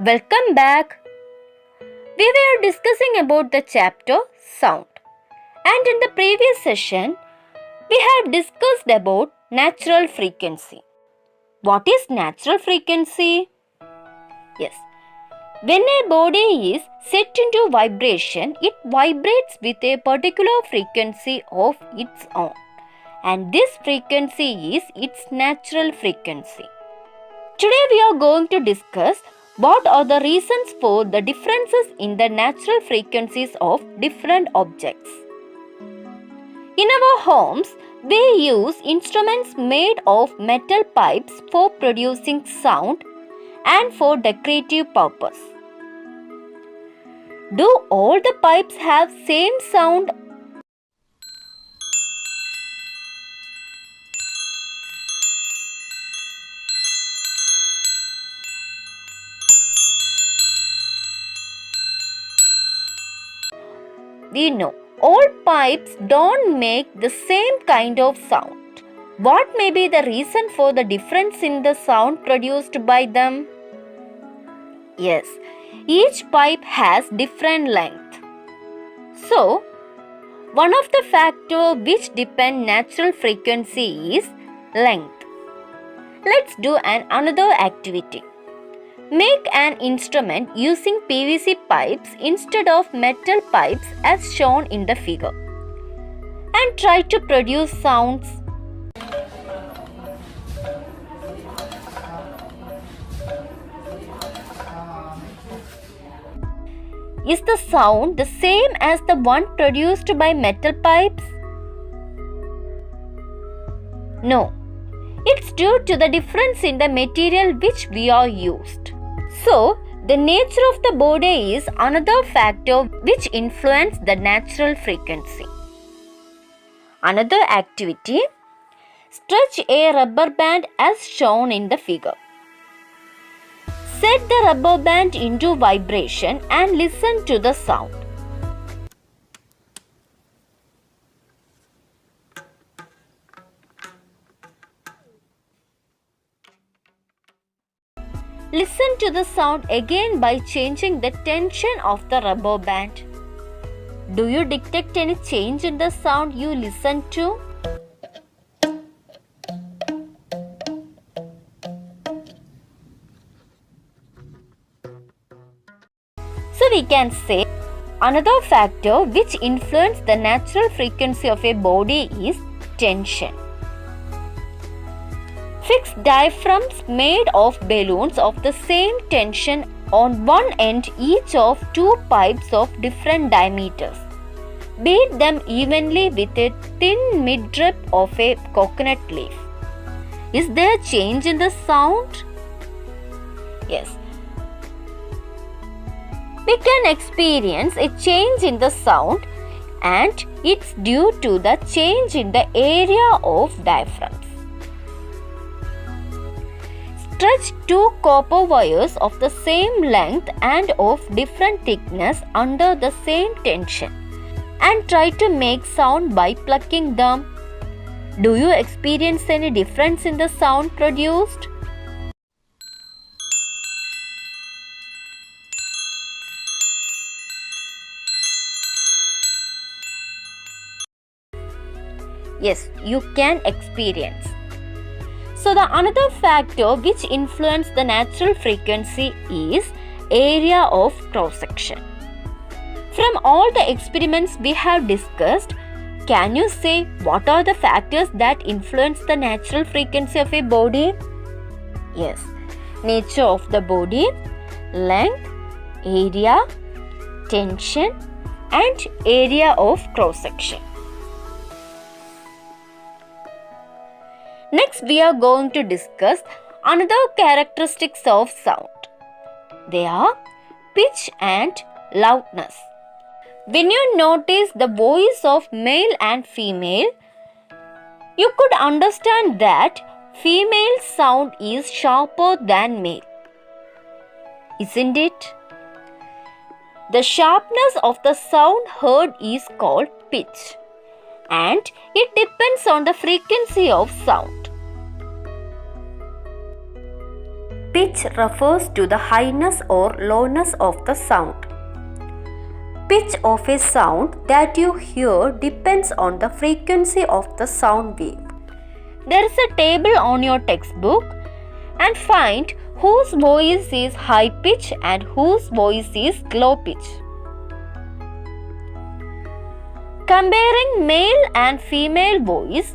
Welcome back. We were discussing about the chapter sound. And in the previous session, we have discussed about natural frequency. What is natural frequency? Yes. When a body is set into vibration, it vibrates with a particular frequency of its own. And this frequency is its natural frequency. Today we are going to discuss what are the reasons for the differences in the natural frequencies of different objects. In our homes, we use instruments made of metal pipes for producing sound and for decorative purpose. Do all the pipes have same sound? We know all pipes don't make the same kind of sound. What may be the reason for the difference in the sound produced by them? Yes, each pipe has different length. So, one of the factors which depend natural frequency is length. Let's do another activity. Make an instrument using PVC pipes instead of metal pipes as shown in the figure and try to produce sounds. Is the sound the same as the one produced by metal pipes? No. It's due to the difference in the material which we are used. So, the nature of the body is another factor which influences the natural frequency. Another activity, stretch a rubber band as shown in the figure. Set the rubber band into vibration and listen to the sound. Listen to the sound again by changing the tension of the rubber band. Do you detect any change in the sound you listen to? So we can say another factor which influences the natural frequency of a body is tension. Fix diaphragms made of balloons of the same tension on one end each of two pipes of different diameters. Beat them evenly with a thin midrib of a coconut leaf. Is there a change in the sound? Yes. We can experience a change in the sound and it's due to the change in the area of diaphragms. Stretch two copper wires of the same length and of different thickness under the same tension and try to make sound by plucking them. Do you experience any difference in the sound produced? Yes, you can experience. So the another factor which influences the natural frequency is area of cross section. From all the experiments we have discussed, can you say what are the factors that influence the natural frequency of a body? Yes, nature of the body, length, area, tension and area of cross section. Next, we are going to discuss another characteristics of sound. They are pitch and loudness. When you notice the voice of male and female, you could understand that female sound is sharper than male. Isn't it? The sharpness of the sound heard is called pitch, and it depends on the frequency of sound. Pitch refers to the highness or lowness of the sound. Pitch of a sound that you hear depends on the frequency of the sound wave. There is a table on your textbook and find whose voice is high pitch and whose voice is low pitch. Comparing male and female voice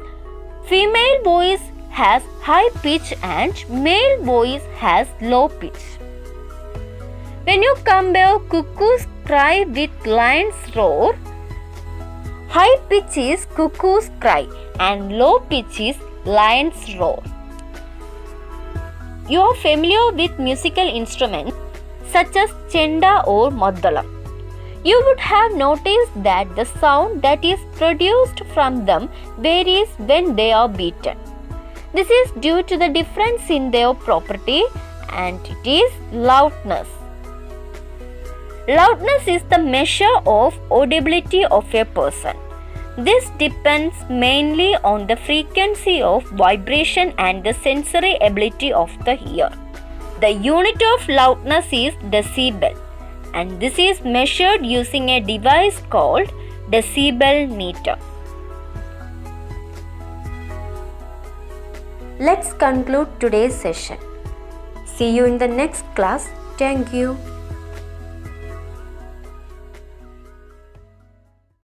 has high pitch and male voice has low pitch. When you compare cuckoo's cry with lion's roar, high pitch is cuckoo's cry and low pitch is lion's roar. You are familiar with musical instruments such as chenda or maddalam. You would have noticed that the sound that is produced from them varies when they are beaten. This is due to the difference in their property, and it is loudness. Loudness is the measure of audibility of a person. This depends mainly on the frequency of vibration and the sensory ability of the ear. The unit of loudness is decibel, and this is measured using a device called decibel meter. Let's conclude today's session. See you in the next class. Thank you.